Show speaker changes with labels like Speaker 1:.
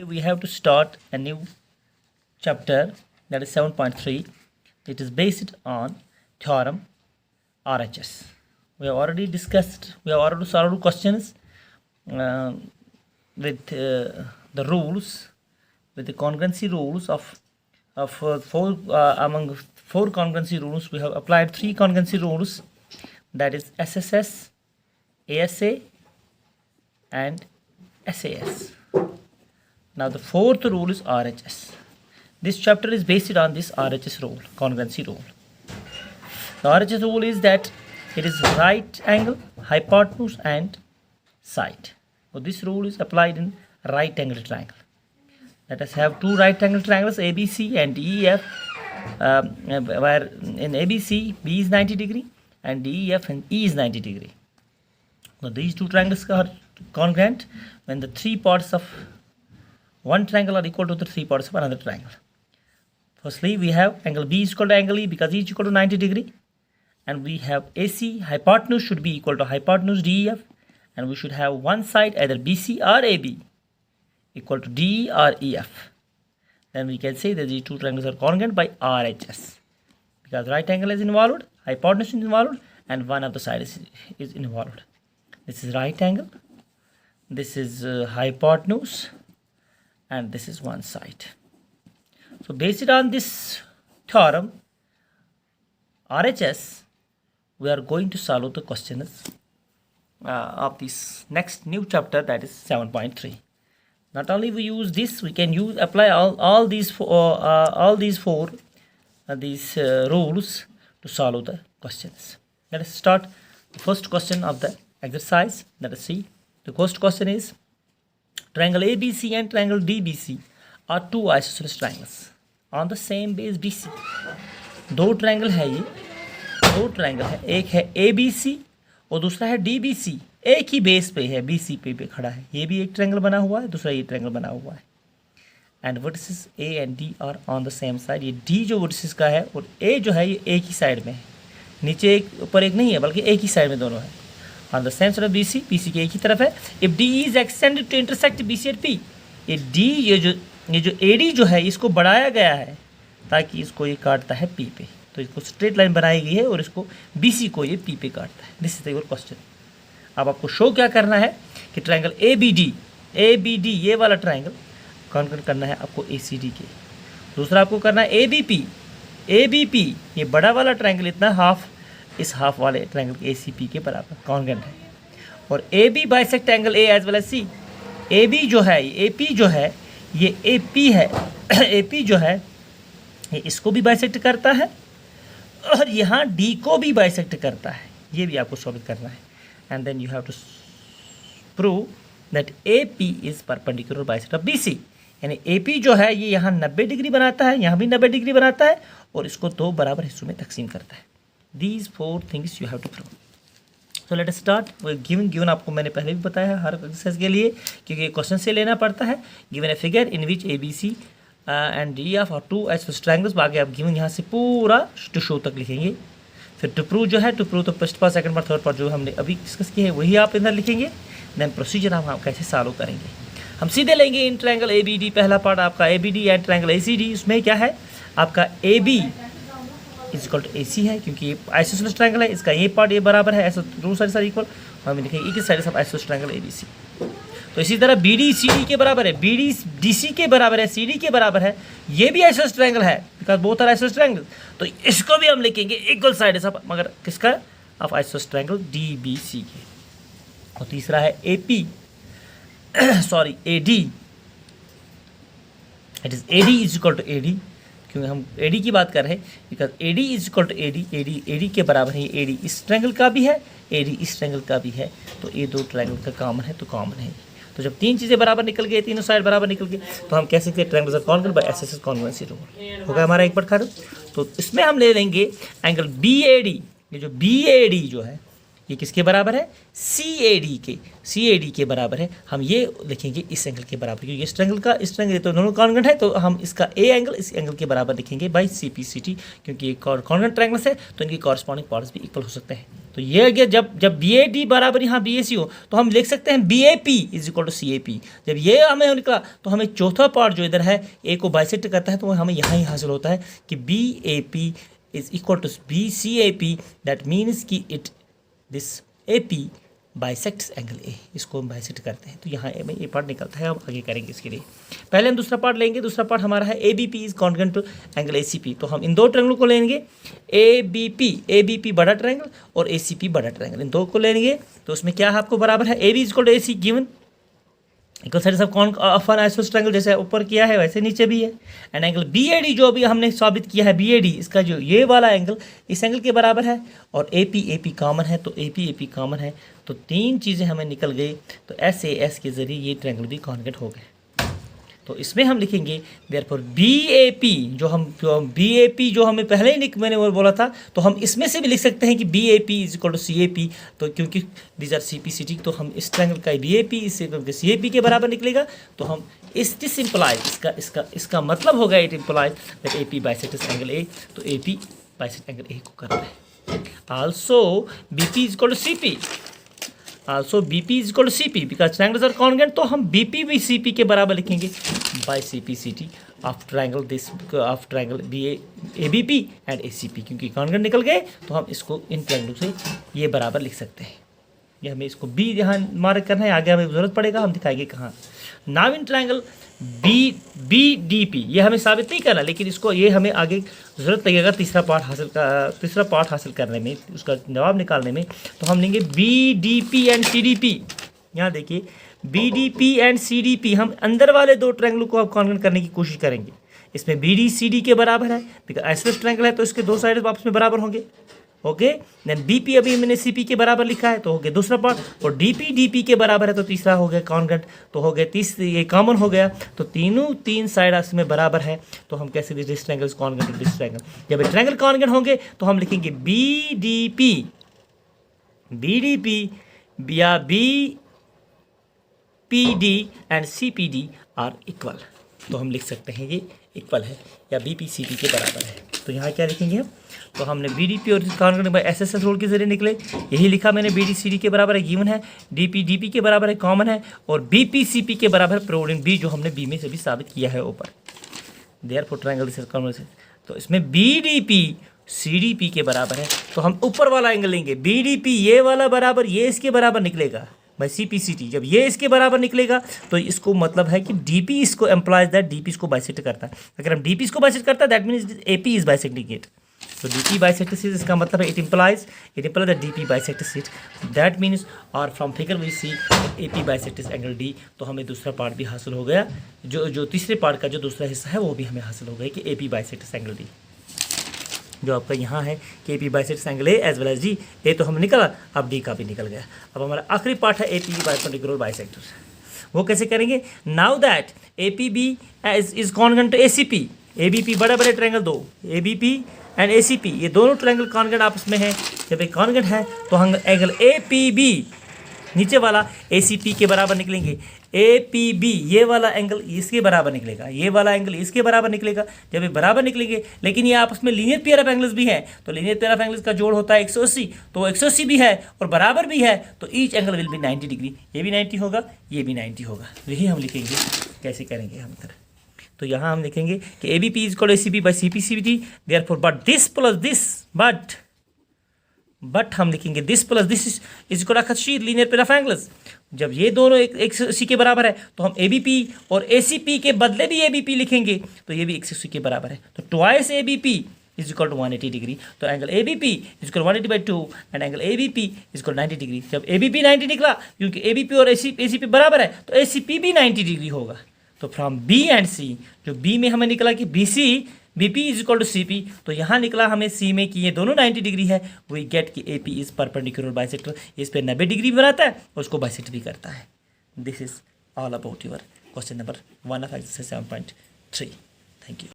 Speaker 1: we have to start a new chapter, that is 7.3. It is based on theorem RHS. We have already discussed, we have already solved questions with the rules, with the congruency rules of among four congruency rules. We have applied three congruency rules, that is SSS, ASA and SAS. Now the fourth rule is RHS. This chapter is based on this RHS rule, congruency rule. The RHS rule is that it is right angle, hypotenuse and side. So this rule is applied in right angle triangle. Let us have two right angle triangles, ABC and DEF, where in ABC B is 90 degree and DEF and E is 90 degree. So these two triangles are congruent when the three parts of one triangle are equal to the three parts of another triangle. Firstly, we have angle B is equal to angle E because E is equal to 90 degree, and we have AC, hypotenuse should be equal to hypotenuse DEF, and we should have one side either BC or AB equal to DE or EF. Then we can say that these two triangles are congruent by RHS because right angle is involved, hypotenuse is involved, and one of the sides is involved. This is right angle, this is hypotenuse, and this is one side. So based on this theorem RHS, we are going to solve the questions of this next new chapter, that is 7.3. Not only we use this, we can apply all these four rules to solve the questions. Let us start the first question of the exercise. Let us see. The first question is, triangle ABC and triangle DBC are two isosceles triangles on the same base BC. दो triangle है ये, दो triangle है, एक है ABC और दूसरा है DBC, एक ही बेस पे है, BC पे खड़ा है. ये भी एक ट्रायंगल बना हुआ है, दूसरा ये ट्रायंगल बना हुआ है. And vertices A and D are on the same side. ये D जो वर्टिसेस का है और A जो है ये एक ही साइड में है, नीचे एक ऊपर एक नहीं है बल्कि एक ही साइड में दोनों है. On the same side of BC, BC के एक ही तरफ है. If D is extended to intersect BC at P, ये D ये जो AD जो है इसको बढ़ाया गया है ताकि इसको ये काटता है P पे. तो इसको स्ट्रेट लाइन बनाई गई है और इसको BC को ये P पे काटता है. This is your question. अब आपको शो क्या करना है कि ट्रायंगल ABD ये वाला ट्रायंगल कॉन्करेंट करना है आपको ACD के. दूसरा आपको करना है ABP ये बड़ा वाला ट्रायंगल इतना हाफ इस हाफ वाले ट्रायंगल ACP के बराबर कॉन्करेंट है. और AB bisect angle A as well as C. AB जो है AP जो है ये AP है AP जो है ये इसको भी बाइसेक्ट करता है और यहाँ D को भी बाइसेक्ट करता है. ये भी आपको सॉल्व करना है. And then you have to prove that AP is perpendicular bisect of BC. यानी AP जो है ये यहाँ 90 डिग्री बनाता है, यहाँ भी 90 डिग्री बनाता है और इसको दो बराबर हिस्सों में तकसीम करता है. These four things you have to prove. So let us start. Given आपको मैंने पहले भी बताया है हर एक्सरसाइज के लिए, क्योंकि क्वेश्चन से लेना पड़ता है. Given a figure in which ABC and DEF और टू आइसोसेलेस ट्रायंगल्स. बाकी आप गिवन यहाँ से पूरा टू शो तक लिखेंगे. फिर टू प्रूव जो है, टू प्रूव तो first part, second part, third part जो हमने अभी डिस्कस किए हैं वही आप इधर लिखेंगे. देन प्रोसीजर हम कैसे सॉल्व करेंगे. हम सीधे लेंगे इन ट्रायंगल ABD. पहला पार्ट आपका ABD एंड ट्रायंगल ACD. उसमें क्या है आपका AB is equal to AC है, क्योंकि ये आइसोसेलेस ट्रायंगल है. इसका ये पार्ट ये बराबर है, ऐसा टू साइड्स आर इक्वल. हम लिखेंगे it is sides of isosceles triangle ABC. तो इसी तरह BD CD के बराबर है, BD DC के बराबर है, CD के बराबर है. ये भी आइसोसेलेस ट्रायंगल है because both are isosceles triangle. तो इसको भी हम लिखेंगे इक्वल साइड्स ऑफ, मगर किसका, ऑफ आइसोसेलेस ट्रायंगल DBC के. और तीसरा है AP AD. It is AD is equal to AD, क्योंकि हम AD की बात कर रहे हैं because AD is equal to AD के बराबर है. AD इस ट्रायंगल का भी है, AD इस ट्रायंगल का भी है. तो ये दो ट्रायंगल का कॉमन है, तो कॉमन है. तो जब तीन चीज़ें बराबर निकल गई, तीनों साइड बराबर निकल गई, तो हम कह सकते हैं triangles are congruent by SSS congruency rule. होगा हमारा एक पार्ट खत्म. तो इसमें हम ले लेंगे एंगल BAD. ये जो BAD जो है ये किसके बराबर है, CAD के बराबर है. हम ये लिखेंगे इस एंगल के बराबर, क्योंकि इस ट्रायंगल का इस ट्रायंगल तो दोनों कॉन्ग्रुएंट है. तो हम इसका A एंगल इस एंगल के बराबर लिखेंगे बाई CPCT, क्योंकि ये कॉन्ग्रुएंट ट्रायंगल्स है तो इनकी कॉरस्पॉन्डिंग पार्ट्स भी इक्वल हो सकते हैं. तो ये अगर जब बी ए डी बराबर यहाँ बी ए सी हो तो हम लिख सकते हैं b A P is equal to c A p. जब ये हमें निकला तो हमें चौथा पार्ट जो इधर है ए को बाइसेक्ट करता है तो हमें यहाँ ही हासिल होता है कि B A P is equal to B C A P. That means कि it this A P bisects angle A, इसको हम बाइसेक्ट करते हैं तो यहाँ ए पार्ट निकलता है। हम आगे करेंगे इसके लिए, पहले हम दूसरा पार्ट लेंगे। दूसरा पार्ट हमारा है a b P is congruent to angle a c p. तो हम इन दो ट्रायंगलों को लेंगे, ए बी पी बड़ा ट्रायंगल और ए सी पी बड़ा ट्रायंगल, इन दो को लेंगे। तो उसमें क्या है आपको बराबर है a b is equal to a c given equal sides of कौन ऑफ एन आइसोसेलेस ट्रायंगल, जैसे ऊपर किया है वैसे नीचे भी है। And angle b a d जो अभी हमने साबित किया है बी ए डी, इसका जो ये वाला एंगल इस एंगल के बराबर है। और ए पी कॉमन है तो ए पी कॉमन है तो तीन चीज़ें हमें निकल गई। तो एस ए एस के ज़रिए ये ट्रायंगल भी कॉन्ग्रुएंट हो गए। तो इसमें हम लिखेंगे देयरफॉर बी ए पी जो बी ए पी जो हमें पहले ही मैंने वो बोला था, तो हम इसमें से भी लिख सकते हैं कि B A P is equal to c A p. तो क्योंकि these are c p c t, तो हम इस ट्रायंगल का बी ए पी इससे सी ए पी के बराबर निकलेगा। तो हम दिस इम्प्लाइज इसका मतलब होगा it implies that A P bisects angle A. तो A P bisect angle A को करना है। Also B P is equal to C P, also BP is equal to CP because triangles are congruent। तो हम BP भी CP के बराबर लिखेंगे by CP CT of triangle ABP and ACP, क्योंकि congruent निकल गए तो हम इसको इन ट्रायंगलों से ये बराबर लिख सकते हैं। ये हमें इसको B यहाँ मार्क करना है, आगे हमें ज़रूरत पड़ेगा, हम दिखाएंगे कहाँ। नाउ इन ट्रायंगल BDP ये हमें साबित नहीं करना, लेकिन इसको ये हमें आगे ज़रूरत लगेगा तीसरा पार्ट हासिल करने में, उसका जवाब निकालने में। तो हम लेंगे BDP एंड CDP। यहाँ देखिए BDP एंड CDP, हम अंदर वाले दो ट्रायंगलों को अब कॉन्ग्रुएंट करने की कोशिश करेंगे। इसमें BD CD के बराबर है बिकॉज आइसोसेलेस ट्रायंगल है तो इसके दो साइड आपस में बराबर होंगे। ओके, देन BP अभी मैंने CP के बराबर लिखा है तो हो गया दूसरा पार्ट, और DP के बराबर है तो तीसरा हो गया कॉन्ग्रुएंट। तो हो गया ये कॉमन हो गया। तो तीन साइड इसमें बराबर है तो हम कैसे this triangle is congruent to this triangle. जब ये ट्रायंगल कॉन्ग्रुएंट होंगे तो हम लिखेंगे BDP या BPD and CPD are equal. तो हम लिख सकते हैं ये इक्वल है या BPCP के बराबर है। तो यहाँ क्या लिखेंगे हम, तो हमने BDP और कॉन्ग्रुएंट बाय SSS रूल के जरिए निकले, यही लिखा मैंने BD/CD के बराबर है गिवन है, DP/DP के बराबर है कॉमन है, और BP/CP के बराबर प्रूव्ड इन B जो हमने B में से भी साबित किया है ऊपर। Therefore triangle this is congruent. तो इसमें BDP CDP के बराबर है तो हम ऊपर वाला एंगल लेंगे BDP ये वाला बराबर ये इसके बराबर निकलेगा बाई CPCT। जब ये इसके बराबर निकलेगा तो इसको मतलब है कि DP इसको एम्प्लाइज दैट DP इसको बाइसेक्ट करता है। अगर हम DP इसको बाइसेक्ट करता है that means AP is bisecting it. तो DP बाइसेक्ट्स इट, इसका मतलब है it implies that DP bisects it. That means और from figure we see AP bisects angle D। तो हमें दूसरा पार्ट भी हासिल हो गया, जो तीसरे पार्ट का जो दूसरा हिस्सा है वो भी हमें हासिल हो गया कि AP बाइसेक्ट्स एंगल D जो आपका यहाँ है कि AP bisects angle A as well as D। A तो हम निकला, अब D का भी निकल गया। अब हमारा आखिरी पार्ट है AP परपेंडिकुलर बाइसेक्टर। वो कैसे करेंगे, now that APB is congruent to ACP। ABP बड़े बड़े ट्रायंगल दो ABP एंड ACP, ये दोनों ट्रायंगल कॉन्ग्रुएंट आपस में है। जब ये कॉन्ग्रुएंट है तो हम एंगल APB नीचे वाला ACP के बराबर निकलेंगे। APB ये वाला एंगल इसके बराबर निकलेगा, ये वाला एंगल इसके बराबर निकलेगा। जब ये बराबर निकलेंगे, लेकिन ये आपस में लीनियर पेयर ऑफ एंगल्स भी हैं, तो लीनियर पेयर ऑफ एंगल्स का जोड़ होता है 180। तो 180 भी है और बराबर भी है तो each angle will be 90 degree. ये भी 90 होगा, ये भी 90 होगा। यही हम लिखेंगे, कैसे करेंगे हम इधर। तो यहाँ हम लिखेंगे कि ABP is equal to ACP by CPCT। Therefore but this plus this but हम लिखेंगे this plus this is equal to linear pair of angles. जब ये दोनों 180 के बराबर है तो हम ABP और ACP के बदले भी ABP लिखेंगे, तो ये भी 180 के बराबर है। तो twice ABP is equal to 180 degree. तो angle ABP is equal 180 by 2 and angle ABP is equal 90 degree. जब ABP 90 निकला, क्योंकि ABP और ACP बराबर है तो ACP भी 90 डिग्री होगा। तो फ्रॉम B एंड C, जो B में हमें निकला कि BP is equal to CP, तो यहाँ निकला हमें C में कि ये दोनों 90 डिग्री है। वी गेट कि AP इज परपेंडिकुलर बाइसेक्टर, इस पे 90 डिग्री बनाता है और उसको बाइसेक्ट भी करता है। This is all about your question number 1 of exercise 7.3। Thank you.